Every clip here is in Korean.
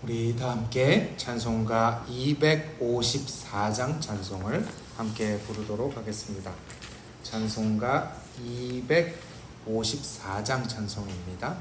우리 다 함께 찬송가 254장 찬송을 함께 부르도록 하겠습니다. 찬송가 254장 찬송입니다.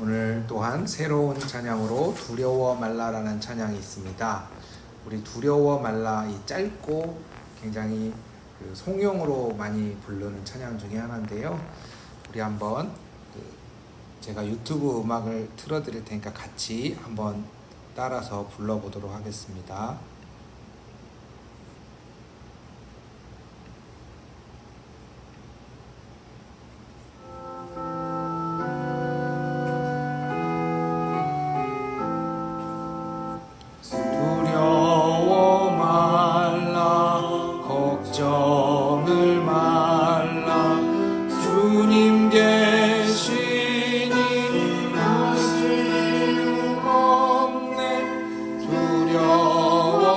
오늘 또한 새로운 찬양으로 두려워 말라라는 찬양이 있습니다. 우리 두려워 말라 이 짧고 굉장히 송영으로 많이 부르는 찬양 중에 하나인데요. 우리 한번 제가 유튜브 음악을 틀어드릴 테니까 같이 한번 따라서 불러보도록 하겠습니다. 두려워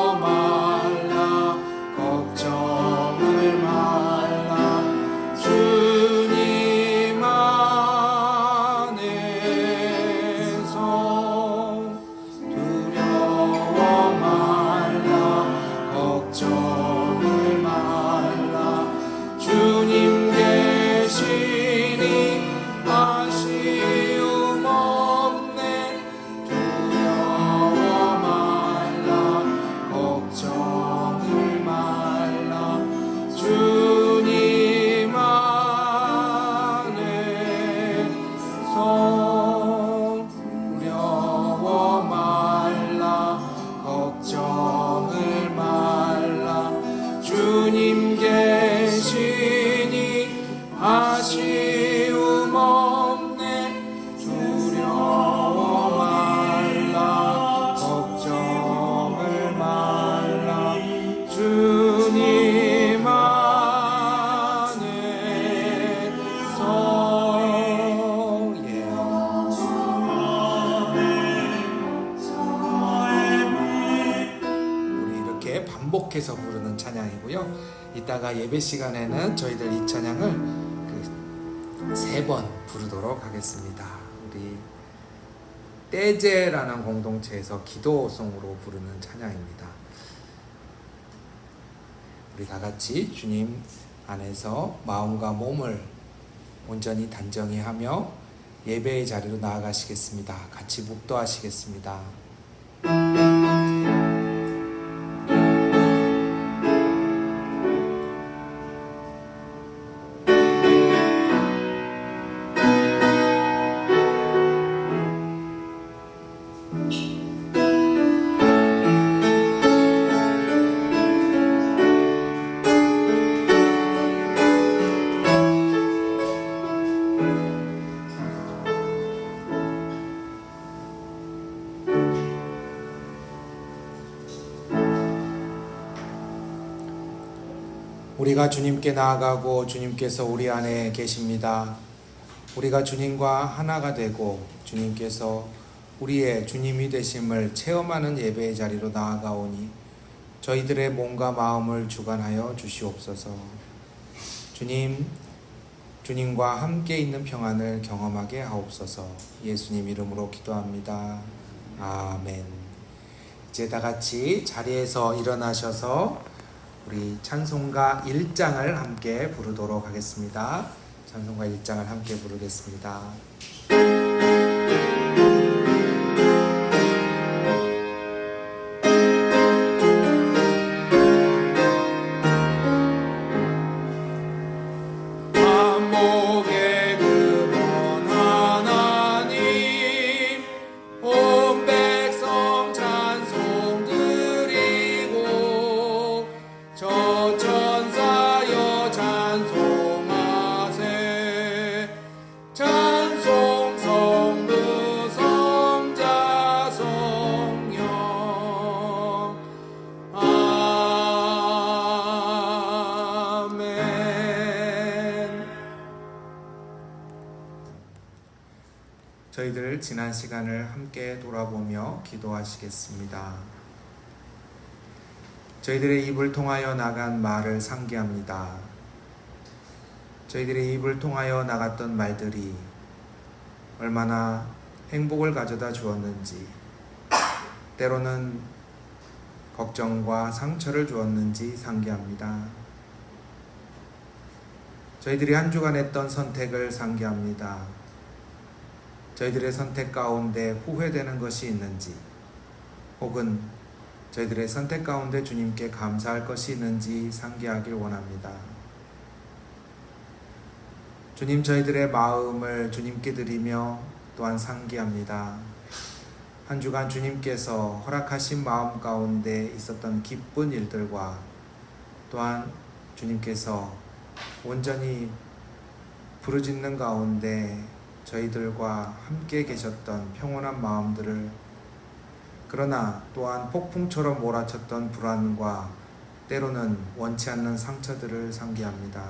함께 반복해서 부르는 찬양이고요. 이따가 예배 시간에는 저희들 이 찬양을 3번 부르도록 하겠습니다. 우리 떼제라는 공동체에서 기도송으로 부르는 찬양입니다. 우리 다 같이 주님 안에서 마음과 몸을 온전히 단정히 하며 예배의 자리로 나아가시겠습니다. 같이 묵도하시겠습니다. 우리가 주님께 나아가고 주님께서 우리 안에 계십니다. 우리가 주님과 하나가 되고 주님께서 우리의 주님이 되심을 체험하는 예배의 자리로 나아가오니 저희들의 몸과 마음을 주관하여 주시옵소서. 주님과 함께 있는 평안을 경험하게 하옵소서. 예수님 이름으로 기도합니다. 아멘. 이제 다 같이 자리에서 일어나셔서 우리 찬송가 1장을 함께 부르도록 하겠습니다. 찬송가 1장을 함께 부르겠습니다. 저희들 지난 시간을 함께 돌아보며 기도하시겠습니다. 저희들의 입을 통하여 나간 말을 상기합니다. 저희들의 입을 통하여 나갔던 말들이 얼마나 행복을 가져다 주었는지, 때로는 걱정과 상처를 주었는지 상기합니다. 저희들이 한 주간 했던 선택을 상기합니다. 저희들의 선택 가운데 후회되는 것이 있는지, 혹은 저희들의 선택 가운데 주님께 감사할 것이 있는지 상기하길 원합니다. 주님, 저희들의 마음을 주님께 드리며 또한 상기합니다. 한 주간 주님께서 허락하신 마음 가운데 있었던 기쁜 일들과 또한 주님께서 온전히 부르짖는 가운데 저희들과 함께 계셨던 평온한 마음들을, 그러나 또한 폭풍처럼 몰아쳤던 불안과 때로는 원치 않는 상처들을 상기합니다.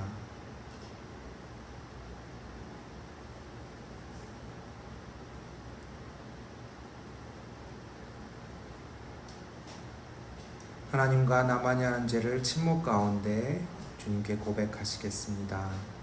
하나님과 나만이 하는 죄를 침묵 가운데 주님께 고백하시겠습니다.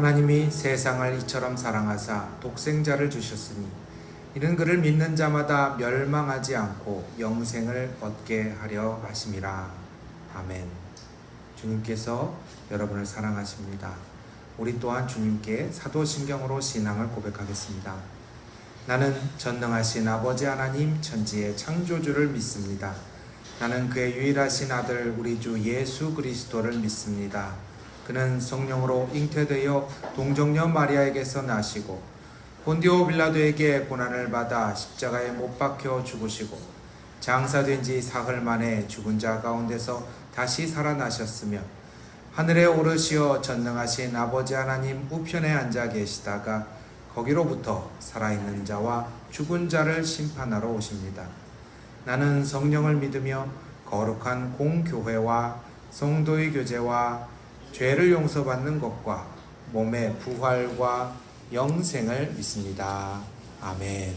하나님이 세상을 이처럼 사랑하사 독생자를 주셨으니 이는 그를 믿는 자마다 멸망하지 않고 영생을 얻게 하려 하심이라. 아멘. 주님께서 여러분을 사랑하십니다. 우리 또한 주님께 사도신경으로 신앙을 고백하겠습니다. 나는 전능하신 아버지 하나님 천지의 창조주를 믿습니다. 나는 그의 유일하신 아들 우리 주 예수 그리스도를 믿습니다. 그는 성령으로 잉태되어 동정녀 마리아에게서 나시고 본디오 빌라도에게 고난을 받아 십자가에 못 박혀 죽으시고 장사된 지 사흘 만에 죽은 자 가운데서 다시 살아나셨으며 하늘에 오르시어 전능하신 아버지 하나님 우편에 앉아 계시다가 거기로부터 살아있는 자와 죽은 자를 심판하러 오십니다. 나는 성령을 믿으며 거룩한 공교회와 성도의 교제와 죄를 용서받는 것과 몸의 부활과 영생을 믿습니다. 아멘.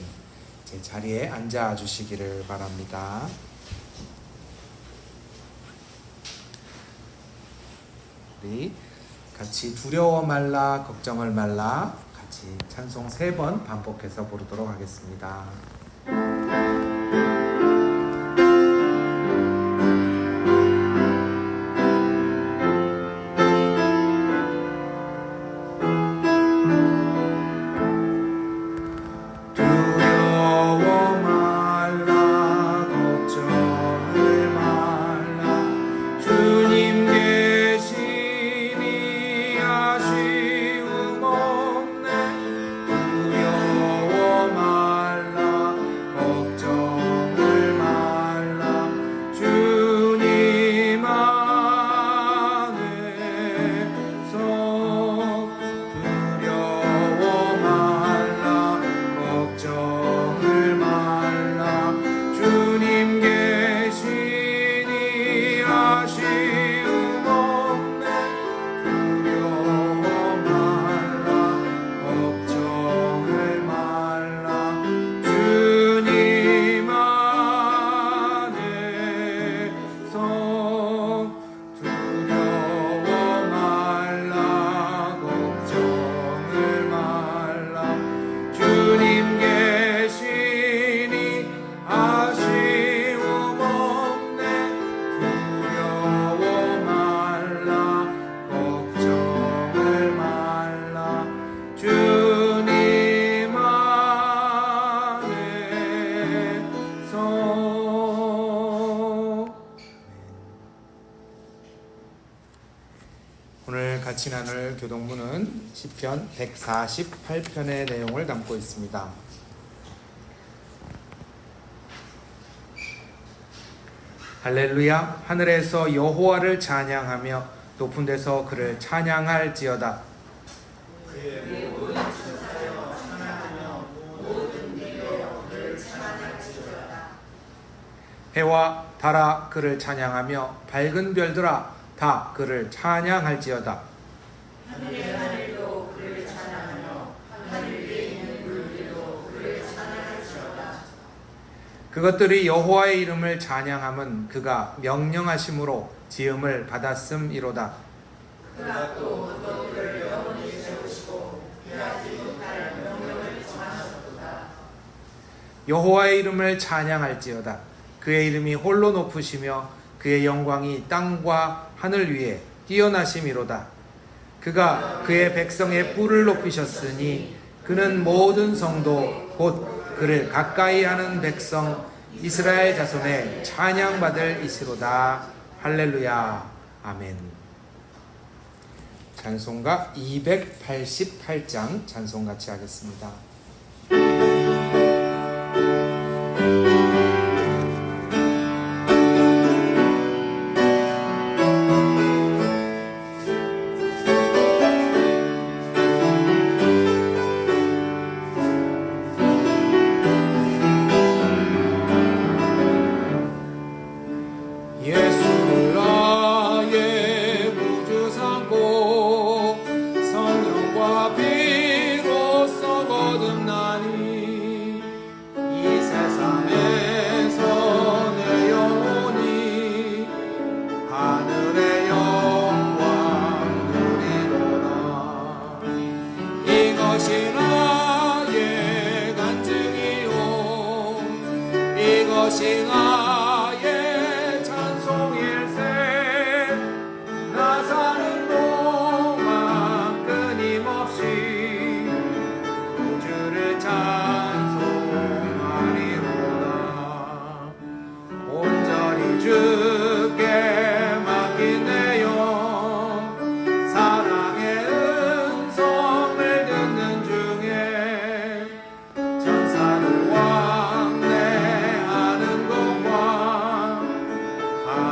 제 자리에 앉아 주시기를 바랍니다. 우리 같이 두려워 말라 걱정을 말라 같이 찬송 3번 반복해서 부르도록 하겠습니다. 오늘 같이 나눌 교독문은 시편 148편의 내용을 담고 있습니다. 할렐루야. 하늘에서 여호와를 찬양하며 높은 데서 그를 찬양할지어다. 그의 모든 천사여 찬양하며 모든 민족여 그를 찬양할지어다. 해와 달아 그를 찬양하며 밝은 별들아 다 그를 찬양할지어다. 하늘의 하늘도 그를 찬양하며 하늘 위에 있는 물들도 그를 찬양할지어다. 그것들이 여호와의 이름을 찬양함은 그가 명령하심으로 지음을 받았음이로다. 그가 또 그것들을 영원히 세우시고 피하지 못할 명령을 정하셨도다. 여호와의 이름을 찬양할지어다. 그의 이름이 홀로 높으시며 그의 영광이 땅과 하늘 위에 뛰어나심이로다. 그가 그의 백성의 뿔을 높이셨으니 그는 모든 성도 곧 그를 가까이 하는 백성 이스라엘 자손의 찬양받을 이시로다. 할렐루야. 아멘. 찬송가 288장 찬송 같이 하겠습니다.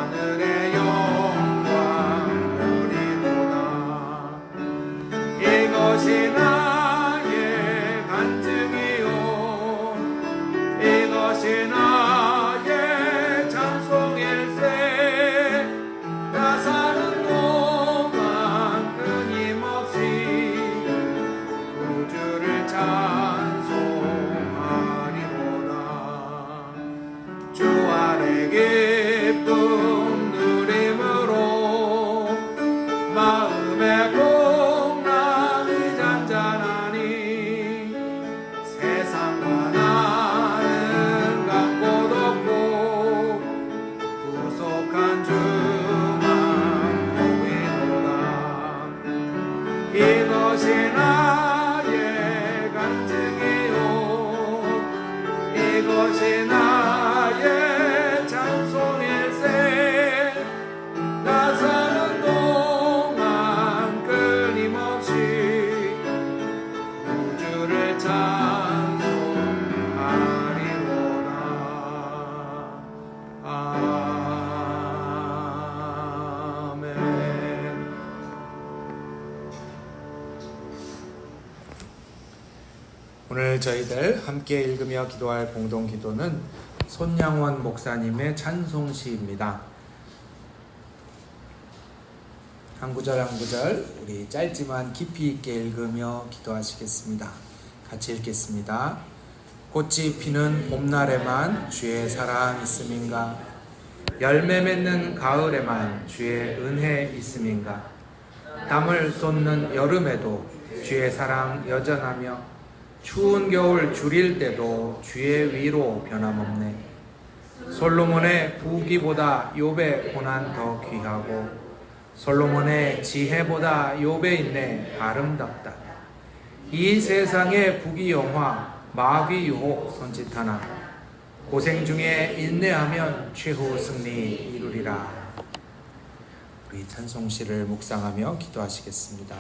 하늘의 영광 누리도다. 이것이 나의 간증이요 이것이 나의 찬송일세. 나 사는 동안 끊임없이 우주를 찬송하리로다. 주 아래 기쁨 누림으로 마음의 풍랑이 잔잔하니 세상과 나는 강곳 없고 구속한 주만 보이노라. 이것이 나의 간증이요 이것이 나의 찬송일세. 나 사는 동안 끊임없이 우주를 찬송하리로다. 아멘. 오늘 저희들 함께 읽으며 기도할 공동 기도는 손양원 목사님의 찬송시입니다. 한 구절 한 구절 우리 짧지만 깊이 있게 읽으며 기도하시겠습니다. 같이 읽겠습니다. 꽃이 피는 봄날에만 주의 사랑 있음인가? 열매 맺는 가을에만 주의 은혜 있음인가? 땀을 쏟는 여름에도 주의 사랑 여전하며 추운 겨울 줄일 때도 주의 위로 변함없네. 솔로몬의 부귀보다 욥의 고난 더 귀하고 솔로몬의 지혜보다 욥의 인내 아름답다. 이 세상의 부귀 영화 마귀 유혹 손짓하나 고생 중에 인내하면 최후 승리 이루리라. 우리 찬송시를 묵상하며 기도하시겠습니다.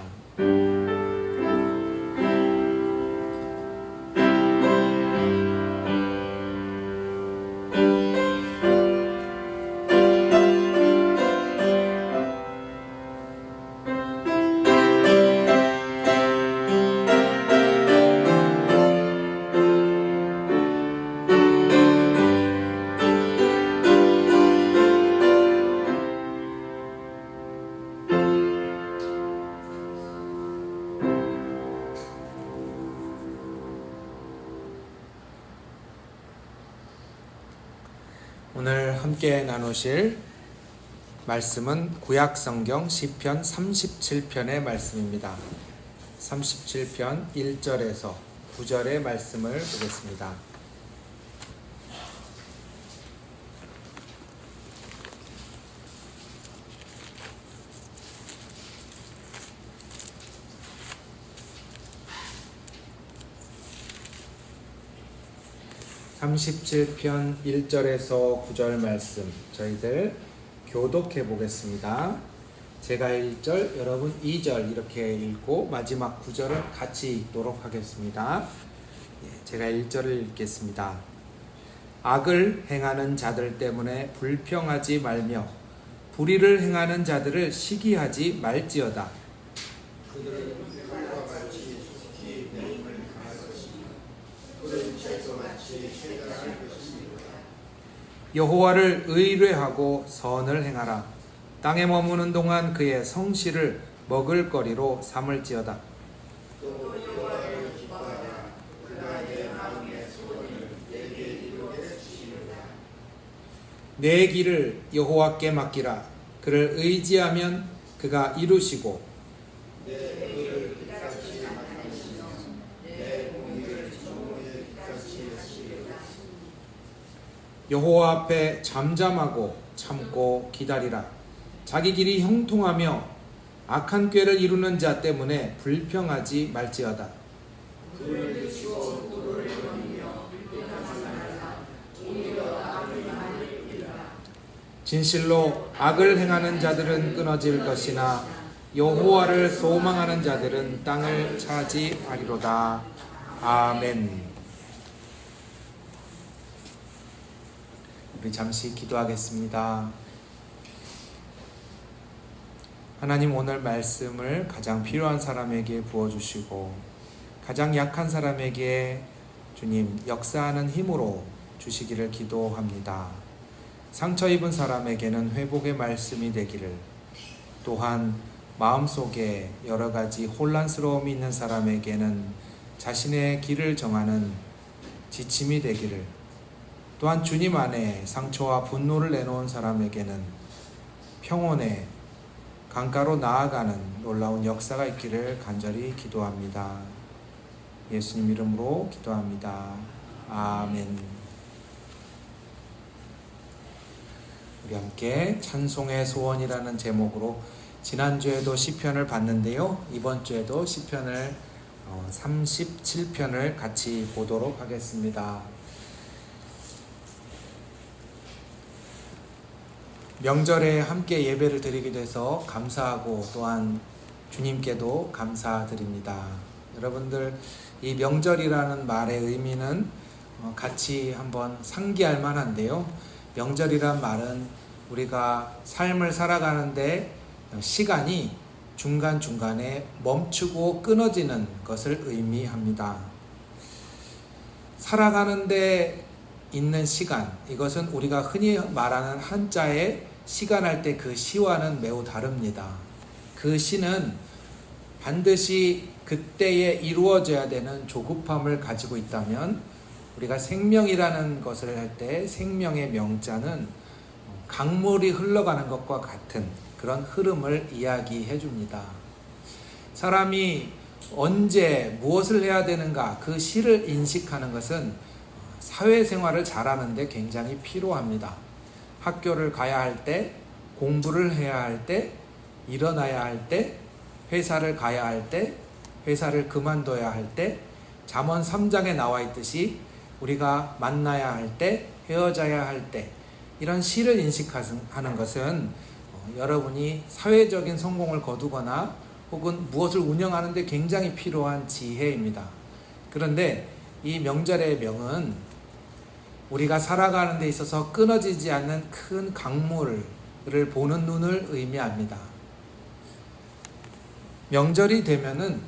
오늘 함께 나누실 말씀은 구약성경 시편 37편의 말씀입니다. 37편 1절에서 9절의 말씀을 보겠습니다. (37편) 1절에서 9절 말씀 저희들 교독해 보겠습니다. 제가 1절, 여러분 2절 이렇게 읽고 마지막 9절을 같이 읽도록 하겠습니다. 제가 1절을 읽겠습니다. 악을 행하는 자들 때문에 불평하지 말며 불의를 행하는 자들을 시기하지 말지어다. 여호와를 의뢰하고 선을 행하라. 땅에 머무는 동안 그의 성실을 먹을거리로 삼을지어다. 내 길을 여호와께 맡기라. 그를 의지하면 그가 이루시고 여호와 앞에 잠잠하고 참고 기다리라. 자기 길이 형통하며 악한 꾀를 이루는 자 때문에 불평하지 말지어다. 진실로 악을 행하는 자들은 끊어질 것이나 여호와를 소망하는 자들은 땅을 차지하리로다. 아멘. 우리 잠시 기도하겠습니다. 하나님, 오늘 말씀을 가장 필요한 사람에게 부어주시고 가장 약한 사람에게 주님 역사하는 힘으로 주시기를 기도합니다. 상처 입은 사람에게는 회복의 말씀이 되기를, 또한 마음속에 여러 가지 혼란스러움이 있는 사람에게는 자신의 길을 정하는 지침이 되기를, 또한 주님 안에 상처와 분노를 내놓은 사람에게는 평온의 강가로 나아가는 놀라운 역사가 있기를 간절히 기도합니다. 예수님 이름으로 기도합니다. 아멘. 우리 함께 찬송의 소원이라는 제목으로 지난주에도 시편을 봤는데요, 이번 주에도 시편을 37편을 같이 보도록 하겠습니다. 명절에 함께 예배를 드리게 돼서 감사하고 또한 주님께도 감사드립니다. 여러분들, 이 명절이라는 말의 의미는 같이 한번 상기할 만한데요, 명절이란 말은 우리가 삶을 살아가는데 시간이 중간중간에 멈추고 끊어지는 것을 의미합니다. 살아가는데 있는 시간, 이것은 우리가 흔히 말하는 한자의 시간할 때 그 시와는 매우 다릅니다. 그 시는 반드시 그때에 이루어져야 되는 조급함을 가지고 있다면, 우리가 생명이라는 것을 할 때 생명의 명자는 강물이 흘러가는 것과 같은 그런 흐름을 이야기해 줍니다. 사람이 언제 무엇을 해야 되는가, 그 시를 인식하는 것은 사회생활을 잘하는데 굉장히 필요합니다. 학교를 가야 할 때, 공부를 해야 할 때, 일어나야 할 때, 회사를 가야 할 때, 회사를 그만둬야 할 때, 잠언 3장에 나와 있듯이 우리가 만나야 할 때, 헤어져야 할 때, 이런 시를 인식하는 것은 여러분이 사회적인 성공을 거두거나 혹은 무엇을 운영하는 데 굉장히 필요한 지혜입니다. 그런데 이 명절의 명은 우리가 살아가는 데 있어서 끊어지지 않는 큰 강물을 보는 눈을 의미합니다. 명절이 되면은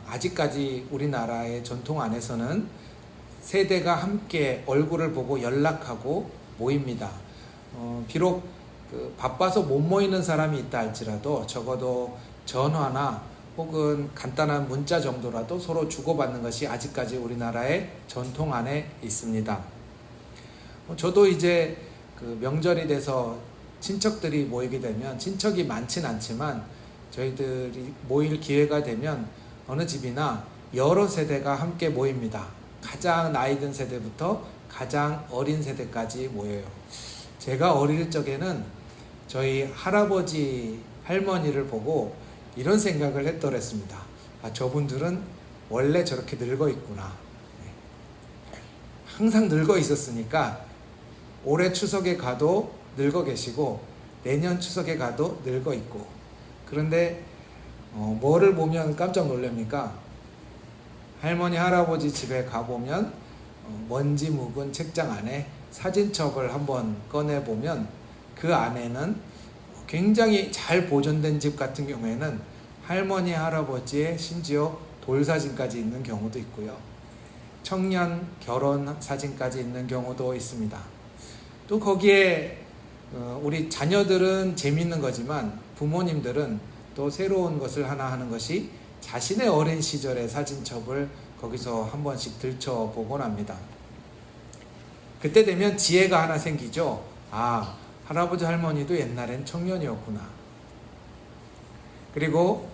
아직까지 우리나라의 전통 안에서는 세대가 함께 얼굴을 보고 연락하고 모입니다. 비록 바빠서 못 모이는 사람이 있다 할지라도 적어도 전화나 혹은 간단한 문자 정도라도 서로 주고받는 것이 아직까지 우리나라의 전통 안에 있습니다. 저도 이제 명절이 돼서 친척들이 모이게 되면, 친척이 많진 않지만 저희들이 모일 기회가 되면 어느 집이나 여러 세대가 함께 모입니다. 가장 나이 든 세대부터 가장 어린 세대까지 모여요. 제가 어릴 적에는 저희 할아버지, 할머니를 보고 이런 생각을 했더랬습니다. 저분들은 원래 저렇게 늙어 있구나. 항상 늙어 있었으니까 올해 추석에 가도 늙어 계시고 내년 추석에 가도 늙어 있고, 그런데 뭐를 보면 깜짝 놀랍니까? 할머니, 할아버지 집에 가보면 먼지 묵은 책장 안에 사진첩을 한번 꺼내보면 그 안에는 굉장히 잘 보존된 집 같은 경우에는 할머니, 할아버지의 심지어 돌사진까지 있는 경우도 있고요. 청년 결혼 사진까지 있는 경우도 있습니다. 또 거기에 우리 자녀들은 재밌는 거지만 부모님들은 또 새로운 것을 하나 하는 것이 자신의 어린 시절의 사진첩을 거기서 한 번씩 들춰보곤 합니다. 그때 되면 지혜가 하나 생기죠. 할아버지, 할머니도 옛날엔 청년이었구나. 그리고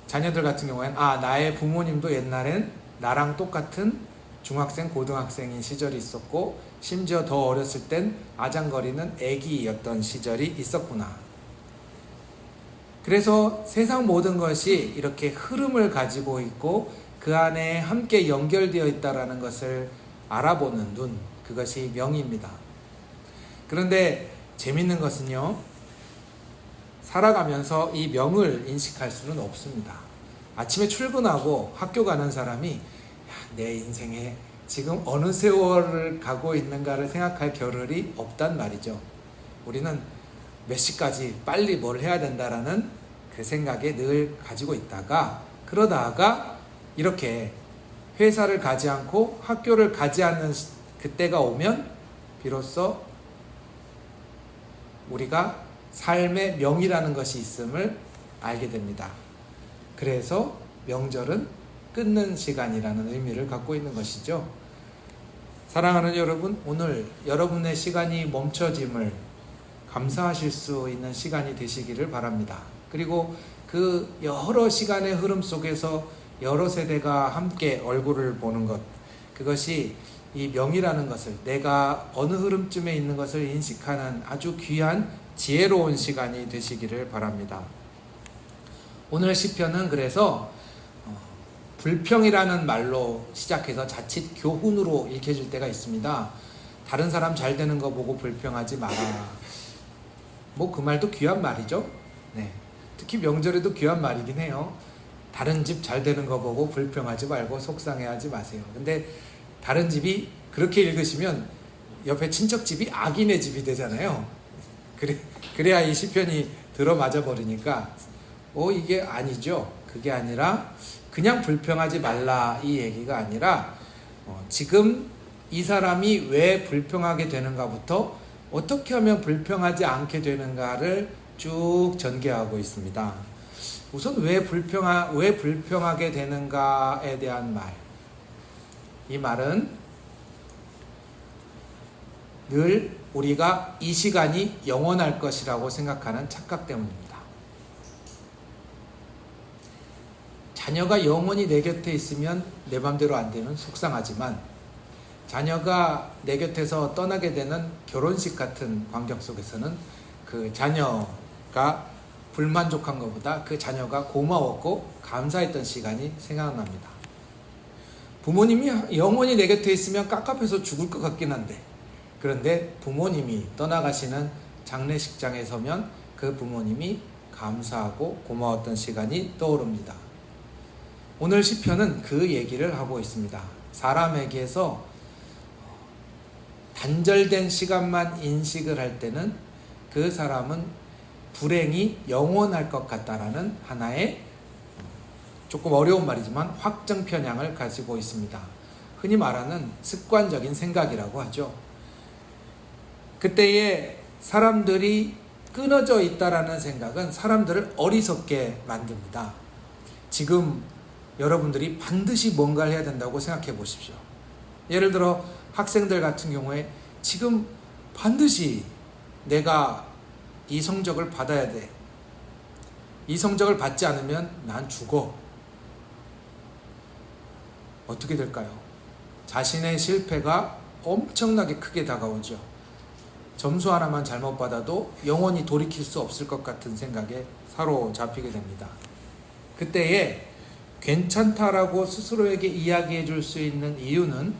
자녀들 같은 경우에는 나의 부모님도 옛날엔 나랑 똑같은 중학생, 고등학생인 시절이 있었고 심지어 더 어렸을 땐 아장거리는 애기였던 시절이 있었구나. 그래서 세상 모든 것이 이렇게 흐름을 가지고 있고 그 안에 함께 연결되어 있다는 것을 알아보는 눈, 그것이 명입니다. 그런데 재밌는 것은요, 살아가면서 이 명을 인식할 수는 없습니다. 아침에 출근하고 학교 가는 사람이 내 인생에 지금 어느 세월을 가고 있는가를 생각할 겨를이 없단 말이죠. 우리는 몇 시까지 빨리 뭘 해야 된다라는 그 생각에 늘 가지고 있다가 그러다가 이렇게 회사를 가지 않고 학교를 가지 않는 그때가 오면 비로소 우리가 삶의 명이라는 것이 있음을 알게 됩니다. 그래서 명절은 끊는 시간이라는 의미를 갖고 있는 것이죠. 사랑하는 여러분, 오늘 여러분의 시간이 멈춰짐을 감사하실 수 있는 시간이 되시기를 바랍니다. 그리고 그 여러 시간의 흐름 속에서 여러 세대가 함께 얼굴을 보는 것, 그것이 이 명이라는 것을, 내가 어느 흐름쯤에 있는 것을 인식하는 아주 귀한 지혜로운 시간이 되시기를 바랍니다. 오늘 시편은 그래서 불평이라는 말로 시작해서 자칫 교훈으로 읽혀질 때가 있습니다. 다른 사람 잘 되는 거 보고 불평하지 마라. 뭐 그 말도 귀한 말이죠. 네. 특히 명절에도 귀한 말이긴 해요. 다른 집 잘 되는 거 보고 불평하지 말고 속상해하지 마세요. 근데 다른 집이 그렇게 읽으시면 옆에 친척집이 악인의 집이 되잖아요. 그래야 이 시편이 들어맞아 버리니까 이게 아니죠. 그게 아니라 그냥 불평하지 말라 이 얘기가 아니라 지금 이 사람이 왜 불평하게 되는가부터 어떻게 하면 불평하지 않게 되는가를 쭉 전개하고 있습니다. 우선 왜 불평하게 되는가에 대한 말. 이 말은 늘 우리가 이 시간이 영원할 것이라고 생각하는 착각 때문입니다. 자녀가 영원히 내 곁에 있으면 내 맘대로 안 되면 속상하지만 자녀가 내 곁에서 떠나게 되는 결혼식 같은 환경 속에서는 그 자녀가 불만족한 것보다 그 자녀가 고마웠고 감사했던 시간이 생각납니다. 부모님이 영원히 내 곁에 있으면 깝깝해서 죽을 것 같긴 한데, 그런데 부모님이 떠나가시는 장례식장에 서면 그 부모님이 감사하고 고마웠던 시간이 떠오릅니다. 오늘 시편은 그 얘기를 하고 있습니다. 사람에게서 단절된 시간만 인식을 할 때는 그 사람은 불행이 영원할 것 같다라는 하나의 조금 어려운 말이지만 확정 편향을 가지고 있습니다. 흔히 말하는 습관적인 생각이라고 하죠. 그때에 사람들이 끊어져 있다라는 생각은 사람들을 어리석게 만듭니다. 지금 여러분들이 반드시 뭔가를 해야 된다고 생각해 보십시오. 예를 들어 학생들 같은 경우에 지금 반드시 내가 이 성적을 받아야 돼. 이 성적을 받지 않으면 난 죽어. 어떻게 될까요? 자신의 실패가 엄청나게 크게 다가오죠. 점수 하나만 잘못 받아도 영원히 돌이킬 수 없을 것 같은 생각에 사로잡히게 됩니다. 그때에 괜찮다라고 스스로에게 이야기해 줄 수 있는 이유는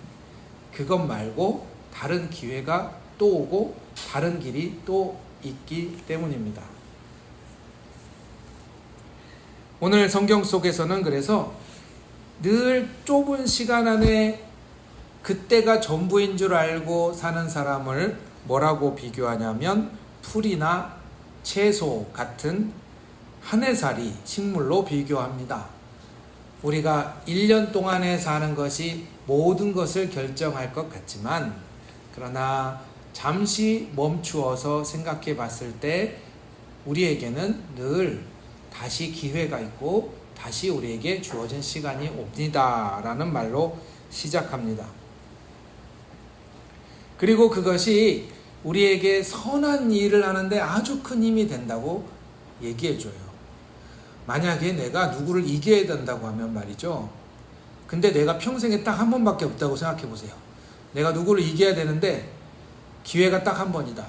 그것 말고 다른 기회가 또 오고 다른 길이 또 있기 때문입니다. 오늘 성경 속에서는 그래서 늘 좁은 시간 안에 그때가 전부인 줄 알고 사는 사람을 뭐라고 비교하냐면 풀이나 채소 같은 한 해살이 식물로 비교합니다. 우리가 1년 동안에 사는 것이 모든 것을 결정할 것 같지만 그러나 잠시 멈추어서 생각해 봤을 때 우리에게는 늘 다시 기회가 있고 다시 우리에게 주어진 시간이 옵니다 라는 말로 시작합니다. 그리고 그것이 우리에게 선한 일을 하는데 아주 큰 힘이 된다고 얘기해줘요. 만약에 내가 누구를 이겨야 된다고 하면 말이죠. 근데 내가 평생에 딱 한 번밖에 없다고 생각해 보세요. 내가 누구를 이겨야 되는데 기회가 딱 한 번이다.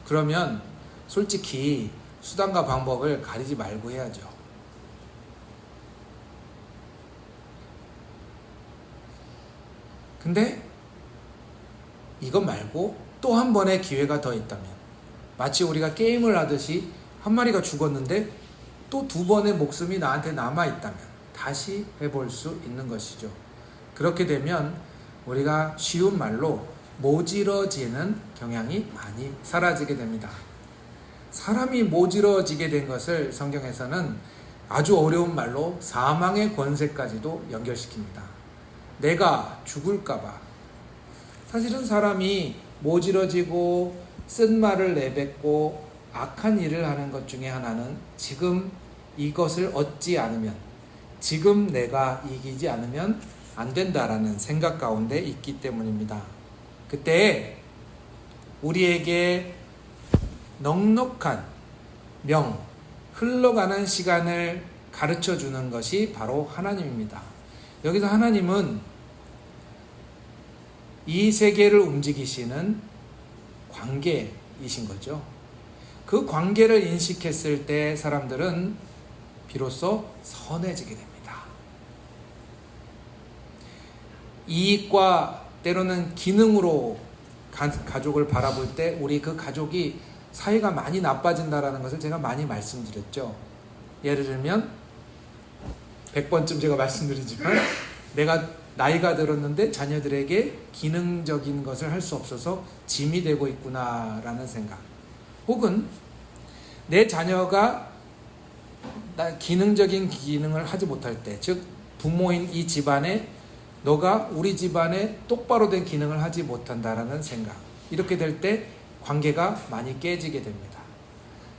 그러면 솔직히 수단과 방법을 가리지 말고 해야죠. 근데 이것 말고 또 한 번의 기회가 더 있다면 마치 우리가 게임을 하듯이 한 마리가 죽었는데 또 두 번의 목숨이 나한테 남아있다면 다시 해볼 수 있는 것이죠. 그렇게 되면 우리가 쉬운 말로 모질어지는 경향이 많이 사라지게 됩니다. 사람이 모질어지게 된 것을 성경에서는 아주 어려운 말로 사망의 권세까지도 연결시킵니다. 내가 죽을까봐. 사실은 사람이 모질어지고 쓴 말을 내뱉고 악한 일을 하는 것 중에 하나는 지금 이것을 얻지 않으면, 지금 내가 이기지 않으면 안 된다라는 생각 가운데 있기 때문입니다. 그때 우리에게 넉넉한 흘러가는 시간을 가르쳐 주는 것이 바로 하나님입니다. 여기서 하나님은 이 세계를 움직이시는 관계이신 거죠. 그 관계를 인식했을 때 사람들은 비로소 선해지게 됩니다. 이익과 때로는 기능으로 가족을 바라볼 때 우리 그 가족이 사이가 많이 나빠진다는 것을 제가 많이 말씀드렸죠. 예를 들면 100번쯤 제가 말씀드리지만 내가 나이가 들었는데 자녀들에게 기능적인 것을 할 수 없어서 짐이 되고 있구나라는 생각, 혹은 내 자녀가 기능적인 기능을 하지 못할 때, 즉 부모인 이 집안에 너가 우리 집안에 똑바로 된 기능을 하지 못한다라는 생각, 이렇게 될 때 관계가 많이 깨지게 됩니다.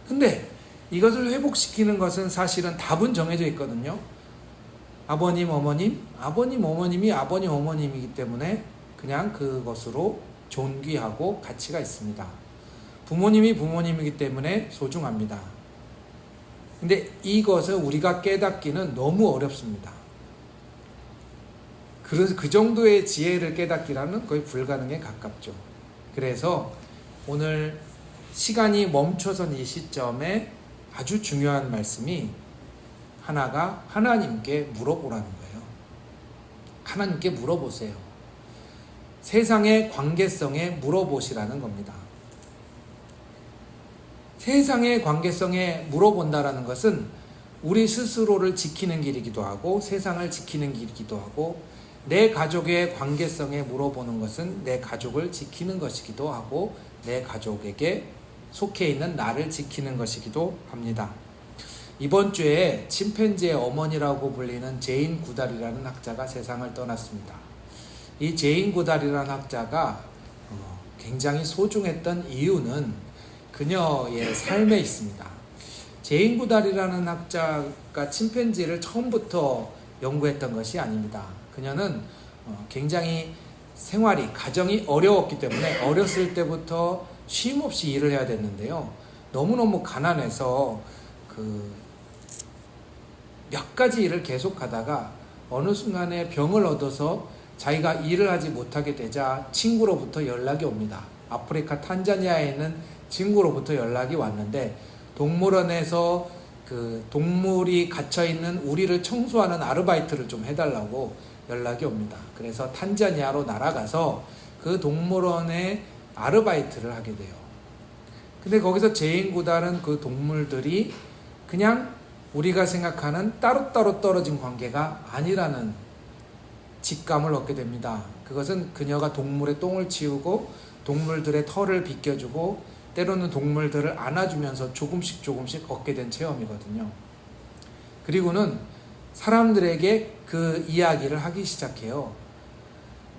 근데 이것을 회복시키는 것은 사실은 답은 정해져 있거든요. 아버님, 어머님, 아버님, 어머님이 아버님, 어머님이기 때문에 그냥 그것으로 존귀하고 가치가 있습니다. 부모님이 부모님이기 때문에 소중합니다. 근데 이것을 우리가 깨닫기는 너무 어렵습니다. 그래서 그 정도의 지혜를 깨닫기라는 거의 불가능에 가깝죠. 그래서 오늘 시간이 멈춰선 이 시점에 아주 중요한 말씀이 하나가 하나님께 물어보라는 거예요. 하나님께 물어보세요. 세상의 관계성에 물어보시라는 겁니다. 세상의 관계성에 물어본다라는 것은 우리 스스로를 지키는 길이기도 하고 세상을 지키는 길이기도 하고, 내 가족의 관계성에 물어보는 것은 내 가족을 지키는 것이기도 하고 내 가족에게 속해 있는 나를 지키는 것이기도 합니다. 이번 주에 침팬지의 어머니라고 불리는 제인 구달이라는 학자가 세상을 떠났습니다. 이 제인 구달이라는 학자가 굉장히 소중했던 이유는 그녀의 삶에 있습니다. 제인 구달이라는 학자가 침팬지를 처음부터 연구했던 것이 아닙니다. 그녀는 굉장히 가정이 어려웠기 때문에 어렸을 때부터 쉼없이 일을 해야 됐는데요. 너무너무 가난해서 몇 가지 일을 계속하다가 어느 순간에 병을 얻어서 자기가 일을 하지 못하게 되자 친구로부터 연락이 옵니다. 아프리카 탄자니아에 있는 친구로부터 연락이 왔는데 동물원에서 동물이 갇혀있는 우리를 청소하는 아르바이트를 좀 해달라고 연락이 옵니다. 그래서 탄자니아로 날아가서 그 동물원에 아르바이트를 하게 돼요. 근데 거기서 제인 구달은 그 동물들이 그냥 우리가 생각하는 따로따로 떨어진 관계가 아니라는 직감을 얻게 됩니다. 그것은 그녀가 동물의 똥을 치우고 동물들의 털을 빗겨주고 때로는 동물들을 안아주면서 조금씩 얻게 된 체험이거든요. 그리고는 사람들에게 그 이야기를 하기 시작해요.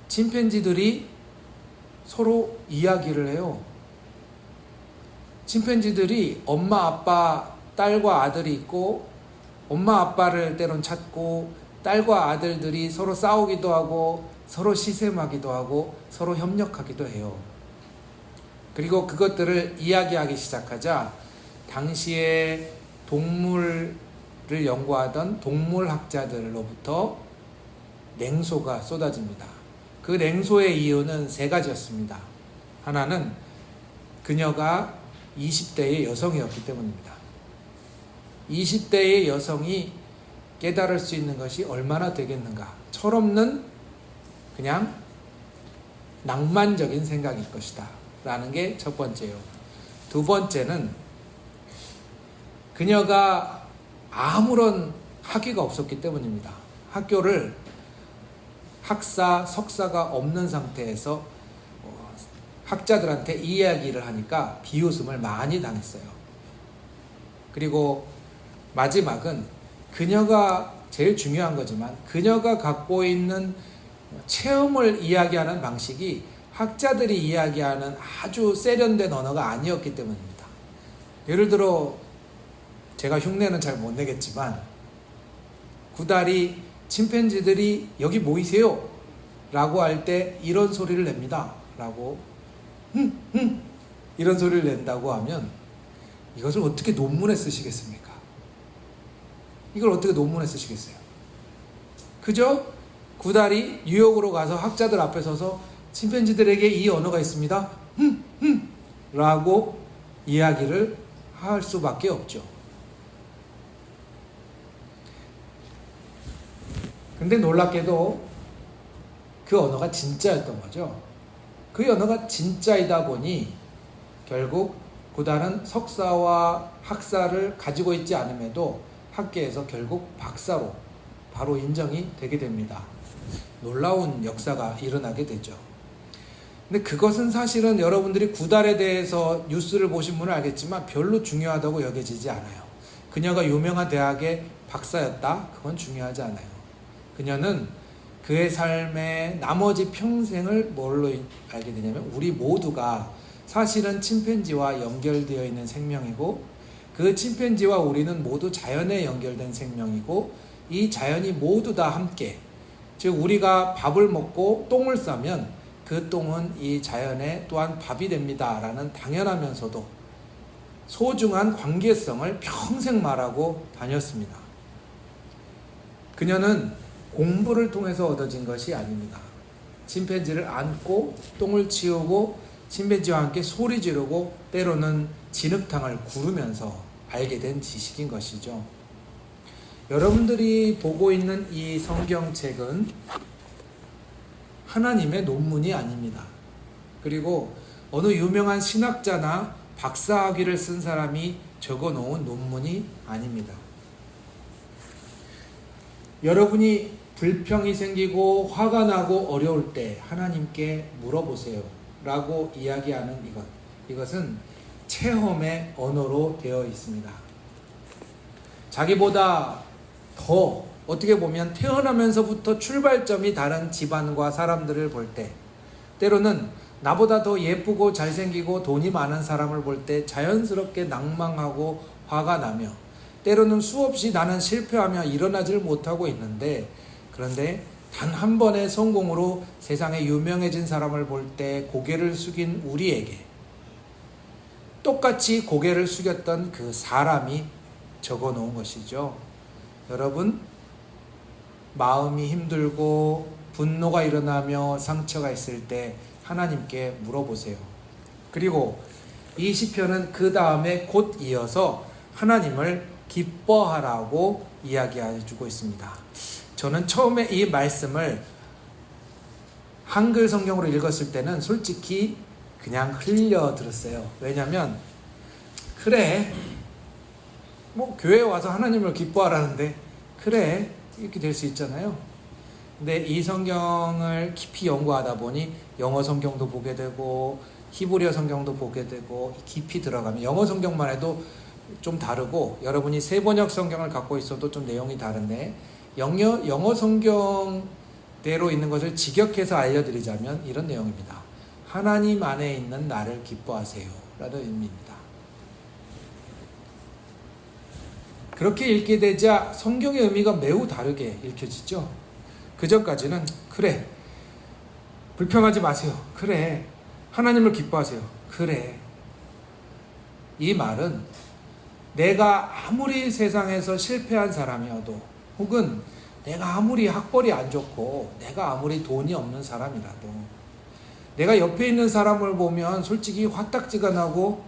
침팬지들이 서로 이야기를 해요. 침팬지들이 엄마, 아빠, 딸과 아들이 있고 엄마, 아빠를 때론 찾고 딸과 아들들이 서로 싸우기도 하고 서로 시샘하기도 하고 서로 협력하기도 해요. 그리고 그것들을 이야기하기 시작하자 당시에 동물을 연구하던 동물학자들로부터 냉소가 쏟아집니다. 그 냉소의 이유는 세 가지였습니다. 하나는 그녀가 20대의 여성이었기 때문입니다. 20대의 여성이 깨달을 수 있는 것이 얼마나 되겠는가. 철없는 그냥 낭만적인 생각일 것이다 라는 게 첫 번째요. 두 번째는 그녀가 아무런 학위가 없었기 때문입니다. 학교를 학사, 석사가 없는 상태에서 학자들한테 이야기를 하니까 비웃음을 많이 당했어요. 그리고 마지막은 그녀가 제일 중요한 거지만 그녀가 갖고 있는 체험을 이야기하는 방식이 학자들이 이야기하는 아주 세련된 언어가 아니었기 때문입니다. 예를 들어 제가 흉내는 잘 못 내겠지만 구다리 침팬지들이 여기 모이세요 라고 할 때 이런 소리를 냅니다 라고 이런 소리를 낸다고 하면 이것을 어떻게 논문에 쓰시겠습니까? 이걸 어떻게 논문에 쓰시겠어요? 그저 구다리 뉴욕으로 가서 학자들 앞에 서서 침팬지들에게 이 언어가 있습니다 라고 이야기를 할 수밖에 없죠. 근데 놀랍게도 그 언어가 진짜였던 거죠. 그 언어가 진짜이다 보니 결국 구다는 석사와 학사를 가지고 있지 않음에도 학계에서 결국 박사로 바로 인정이 되게 됩니다. 놀라운 역사가 일어나게 되죠. 근데 그것은 사실은 여러분들이 구달에 대해서 뉴스를 보신 분은 알겠지만 별로 중요하다고 여겨지지 않아요. 그녀가 유명한 대학의 박사였다? 그건 중요하지 않아요. 그녀는 그의 삶의 나머지 평생을 뭘로 알게 되냐면 우리 모두가 사실은 침팬지와 연결되어 있는 생명이고 그 침팬지와 우리는 모두 자연에 연결된 생명이고 이 자연이 모두 다 함께 즉 우리가 밥을 먹고 똥을 싸면 그 똥은 이 자연에 또한 밥이 됩니다 라는 당연하면서도 소중한 관계성을 평생 말하고 다녔습니다. 그녀는 공부를 통해서 얻어진 것이 아닙니다. 침팬지를 안고 똥을 치우고 침팬지와 함께 소리 지르고 때로는 진흙탕을 구르면서 알게 된 지식인 것이죠. 여러분들이 보고 있는 이 성경책은 하나님의 논문이 아닙니다. 그리고 어느 유명한 신학자나 박사학위를 쓴 사람이 적어놓은 논문이 아닙니다. 여러분이 불평이 생기고 화가 나고 어려울 때 하나님께 물어보세요 라고 이야기하는 이것은 체험의 언어로 되어 있습니다. 자기보다 더 어떻게 보면 태어나면서부터 출발점이 다른 집안과 사람들을 볼 때 때로는 나보다 더 예쁘고 잘생기고 돈이 많은 사람을 볼 때 자연스럽게 낭망하고 화가 나며 때로는 수없이 나는 실패하며 일어나질 못하고 있는데 그런데 단 한 번의 성공으로 세상에 유명해진 사람을 볼 때 고개를 숙인 우리에게 똑같이 고개를 숙였던 그 사람이 적어 놓은 것이죠. 여러분, 마음이 힘들고 분노가 일어나며 상처가 있을 때 하나님께 물어보세요. 그리고 이 시편은 그 다음에 곧 이어서 하나님을 기뻐하라고 이야기해주고 있습니다. 저는 처음에 이 말씀을 한글 성경으로 읽었을 때는 솔직히 그냥 흘려 들었어요. 왜냐하면 그래 뭐 교회에 와서 하나님을 기뻐하라는데 그래 이렇게 될 수 있잖아요. 근데 이 성경을 깊이 연구하다 보니 영어 성경도 보게 되고 히브리어 성경도 보게 되고 깊이 들어가면 영어 성경만 해도 좀 다르고 여러분이 세번역 성경을 갖고 있어도 좀 내용이 다른데 영어 성경대로 있는 것을 직역해서 알려드리자면 이런 내용입니다. 하나님 안에 있는 나를 기뻐하세요 라는 의미입니다. 그렇게 읽게 되자 성경의 의미가 매우 다르게 읽혀지죠. 그전까지는 그래 불평하지 마세요. 그래 하나님을 기뻐하세요. 그래 이 말은 내가 아무리 세상에서 실패한 사람이어도 혹은 내가 아무리 학벌이 안 좋고 내가 아무리 돈이 없는 사람이라도 내가 옆에 있는 사람을 보면 솔직히 화딱지가 나고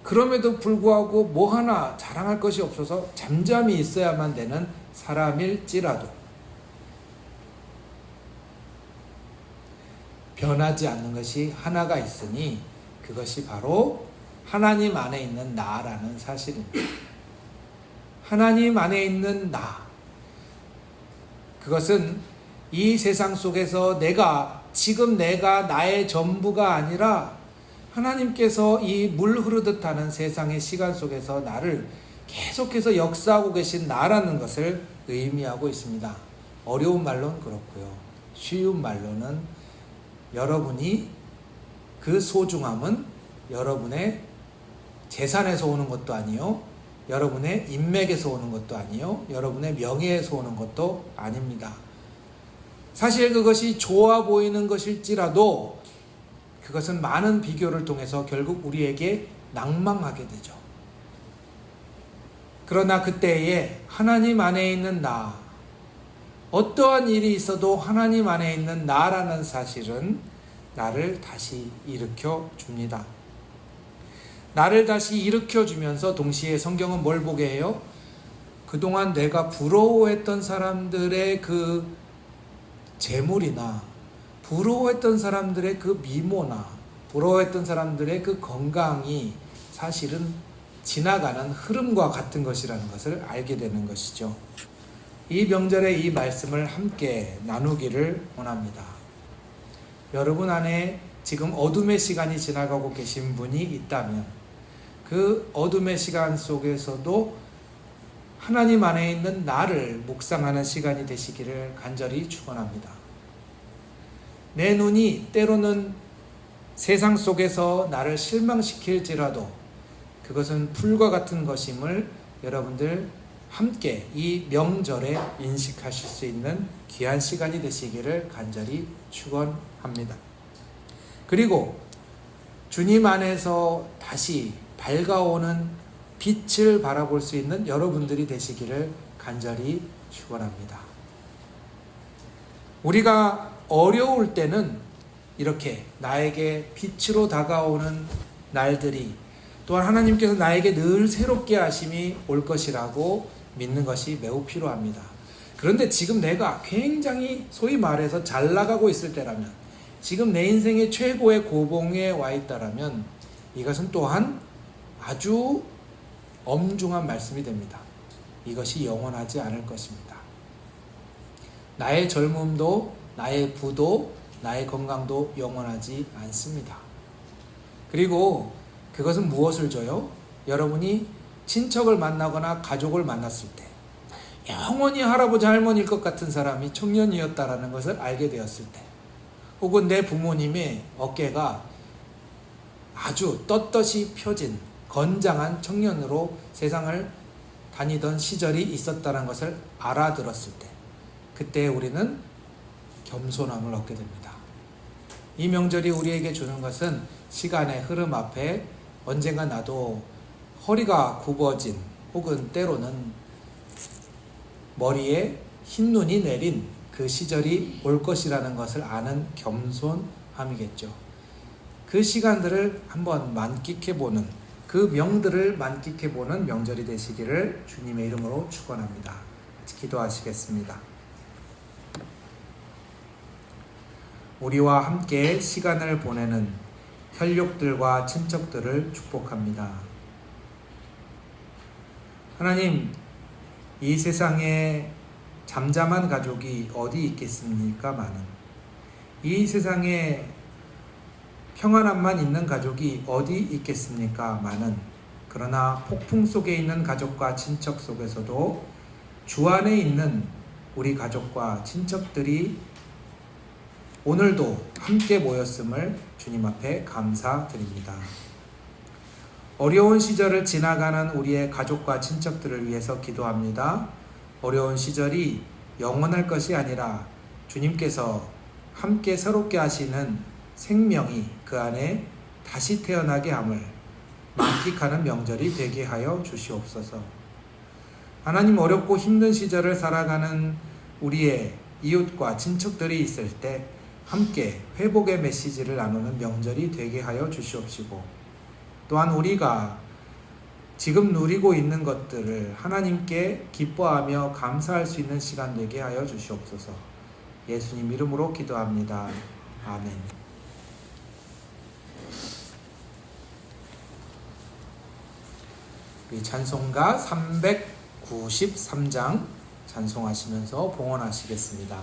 그럼에도 불구하고 뭐 하나 자랑할 것이 없어서 잠잠히 있어야만 되는 사람일지라도 변하지 않는 것이 하나가 있으니 그것이 바로 하나님 안에 있는 나라는 사실입니다. 하나님 안에 있는 나, 그것은 이 세상 속에서 지금 내가 나의 전부가 아니라 하나님께서 이 물 흐르듯 하는 세상의 시간 속에서 나를 계속해서 역사하고 계신 나라는 것을 의미하고 있습니다. 어려운 말로는 그렇고요. 쉬운 말로는 여러분이 그 소중함은 여러분의 재산에서 오는 것도 아니요, 여러분의 인맥에서 오는 것도 아니요, 여러분의 명예에서 오는 것도 아닙니다. 사실 그것이 좋아 보이는 것일지라도 그것은 많은 비교를 통해서 결국 우리에게 낭망하게 되죠. 그러나 그때에 하나님 안에 있는 나, 어떠한 일이 있어도 하나님 안에 있는 나라는 사실은 나를 다시 일으켜 줍니다. 나를 다시 일으켜 주면서 동시에 성경은 뭘 보게 해요? 그동안 내가 부러워했던 사람들의 그 재물이나 부러워했던 사람들의 그 미모나 부러워했던 사람들의 그 건강이 사실은 지나가는 흐름과 같은 것이라는 것을 알게 되는 것이죠. 이 명절에 이 말씀을 함께 나누기를 원합니다. 여러분 안에 지금 어둠의 시간이 지나가고 계신 분이 있다면 그 어둠의 시간 속에서도 하나님 안에 있는 나를 묵상하는 시간이 되시기를 간절히 축원합니다. 내 눈이 때로는 세상 속에서 나를 실망시킬지라도 그것은 불과 같은 것임을 여러분들 함께 이 명절에 인식하실 수 있는 귀한 시간이 되시기를 간절히 축원합니다. 그리고 주님 안에서 다시 밝아오는 빛을 바라볼 수 있는 여러분들이 되시기를 간절히 축원합니다. 우리가 어려울 때는 이렇게 나에게 빛으로 다가오는 날들이, 또한 하나님께서 나에게 늘 새롭게 하심이 올 것이라고 믿는 것이 매우 필요합니다. 그런데 지금 내가 굉장히 소위 말해서 잘 나가고 있을 때라면, 지금 내 인생의 최고의 고봉에 와 있다라면 이것은 또한 아주 엄중한 말씀이 됩니다. 이것이 영원하지 않을 것입니다. 나의 젊음도, 나의 부도, 나의 건강도 영원하지 않습니다. 그리고 그것은 무엇을 줘요? 여러분이 친척을 만나거나 가족을 만났을 때 영원히 할아버지 할머니일 것 같은 사람이 청년이었다라는 것을 알게 되었을 때, 혹은 내 부모님의 어깨가 아주 떳떳이 펴진 건장한 청년으로 세상을 다니던 시절이 있었다는 것을 알아들었을 때, 그때 우리는 겸손함을 얻게 됩니다. 이 명절이 우리에게 주는 것은 시간의 흐름 앞에 언젠가 나도 허리가 굽어진, 혹은 때로는 머리에 흰 눈이 내린 그 시절이 올 것이라는 것을 아는 겸손함이겠죠. 그 시간들을 한번 만끽해보는, 그 명들을 만끽해보는 명절이 되시기를 주님의 이름으로 축원합니다. 기도하시겠습니다. 우리와 함께 시간을 보내는 혈육들과 친척들을 축복합니다. 하나님, 이 세상에 잠잠한 가족이 어디 있겠습니까? 많은 이 세상에 평안함만 있는 가족이 어디 있겠습니까? 많은. 그러나 폭풍 속에 있는 가족과 친척 속에서도 주 안에 있는 우리 가족과 친척들이 오늘도 함께 모였음을 주님 앞에 감사드립니다. 어려운 시절을 지나가는 우리의 가족과 친척들을 위해서 기도합니다. 어려운 시절이 영원할 것이 아니라 주님께서 함께 새롭게 하시는 생명이 그 안에 다시 태어나게 함을 만끽하는 명절이 되게 하여 주시옵소서. 하나님, 어렵고 힘든 시절을 살아가는 우리의 이웃과 친척들이 있을 때 함께 회복의 메시지를 나누는 명절이 되게 하여 주시옵시고, 또한 우리가 지금 누리고 있는 것들을 하나님께 기뻐하며 감사할 수 있는 시간 되게 하여 주시옵소서. 예수님 이름으로 기도합니다. 아멘. 우리 찬송가 393장 찬송하시면서 봉헌하시겠습니다.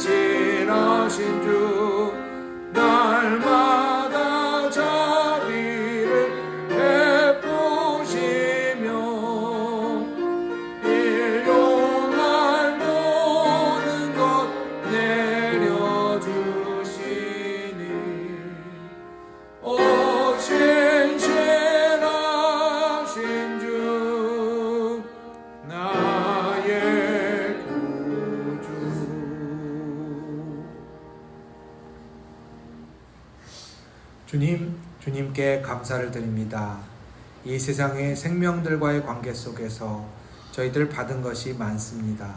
신실하신 주 날마다 자비를 베푸시며 일용할 모든 것 내려주시니 신실하신 주 나의 구주. 주님께 감사를 드립니다. 이 세상의 생명들과의 관계 속에서 저희들 받은 것이 많습니다.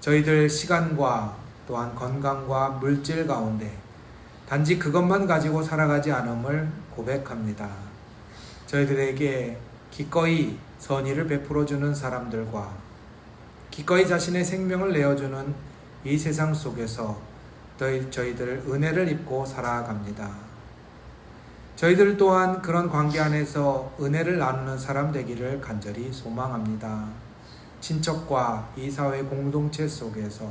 저희들 시간과 또한 건강과 물질 가운데 단지 그것만 가지고 살아가지 않음을 고백합니다. 저희들에게 기꺼이 선의를 베풀어주는 사람들과 기꺼이 자신의 생명을 내어주는 이 세상 속에서 저희들 은혜를 입고 살아갑니다. 저희들 또한 그런 관계 안에서 은혜를 나누는 사람 되기를 간절히 소망합니다. 친척과 이 사회 공동체 속에서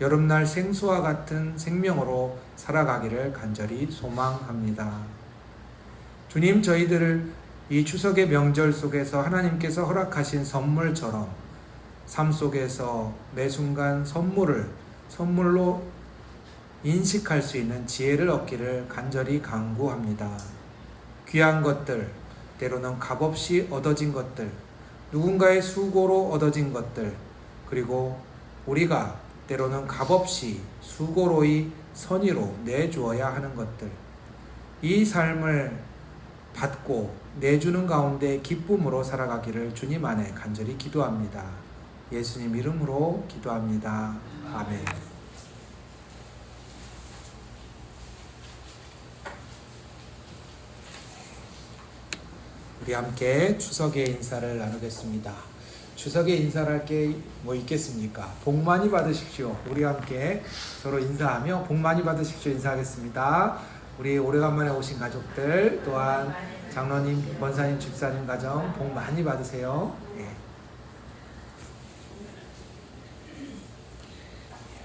여름날 생수와 같은 생명으로 살아가기를 간절히 소망합니다. 주님, 저희들을 이 추석의 명절 속에서 하나님께서 허락하신 선물처럼 삶 속에서 매 순간 선물로 인식할 수 있는 지혜를 얻기를 간절히 간구합니다. 귀한 것들, 때로는 값없이 얻어진 것들, 누군가의 수고로 얻어진 것들, 그리고 우리가 때로는 값없이 수고로이 선의로 내주어야 하는 것들, 이 삶을 받고 내주는 가운데 기쁨으로 살아가기를 주님 안에 간절히 기도합니다. 예수님 이름으로 기도합니다. 아멘. 우리 함께 추석의 인사를 나누겠습니다. 추석에 인사할 게 뭐 있겠습니까? 복 많이 받으십시오. 우리 함께 서로 인사하며 복 많이 받으십시오 인사하겠습니다. 우리 오래간만에 오신 가족들, 또한 장로님, 권사님, 집사님 가정 복 많이 받으세요. 네.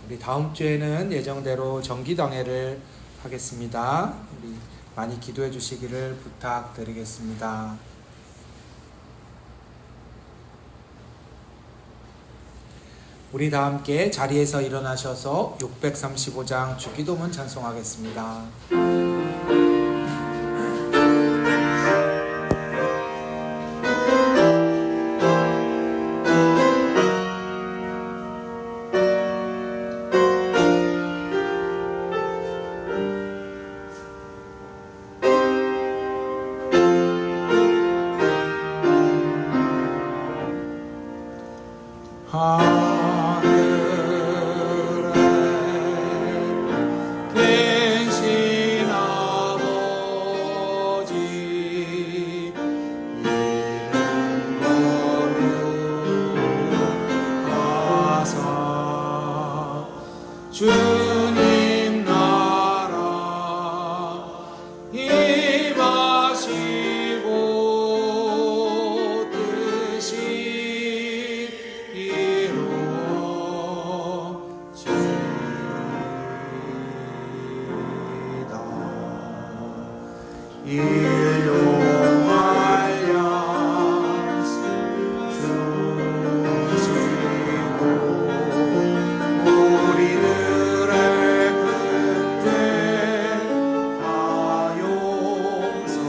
우리 다음 주에는 예정대로 정기당회를 하겠습니다. 우리 많이 기도해 주시기를 부탁드리겠습니다. 우리 다 함께 자리에서 일어나셔서 635장 주기도문 찬송하겠습니다. 주님 나라 임하시고 뜻이 이루어지이다. 일용할 양식 주시고 우리들의 근죄 다 용서하시고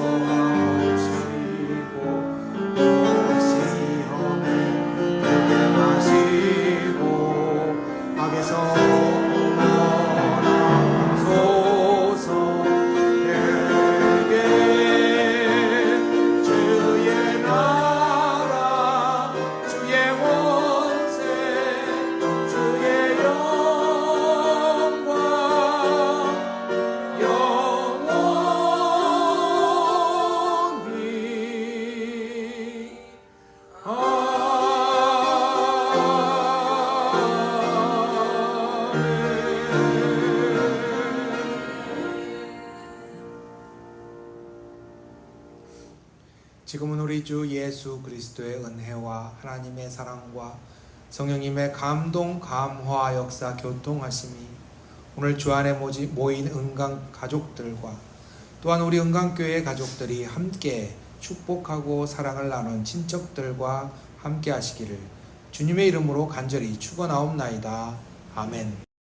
시험에 들게 마시고 악에서 구원하소서. 되게 주의 나라 주의 원세 주의 영광 영원히 지금은 우리 주 예수 그리스도의 은혜와 하나님의 사랑과 성령님의 감동, 감화, 역사, 교통하심이 오늘 주 안에 모인 은강 가족들과 또한 우리 은강교회 가족들이 함께 축복하고 사랑을 나눈 친척들과 함께 하시기를 주님의 이름으로 간절히 축원하옵나이다. 아멘.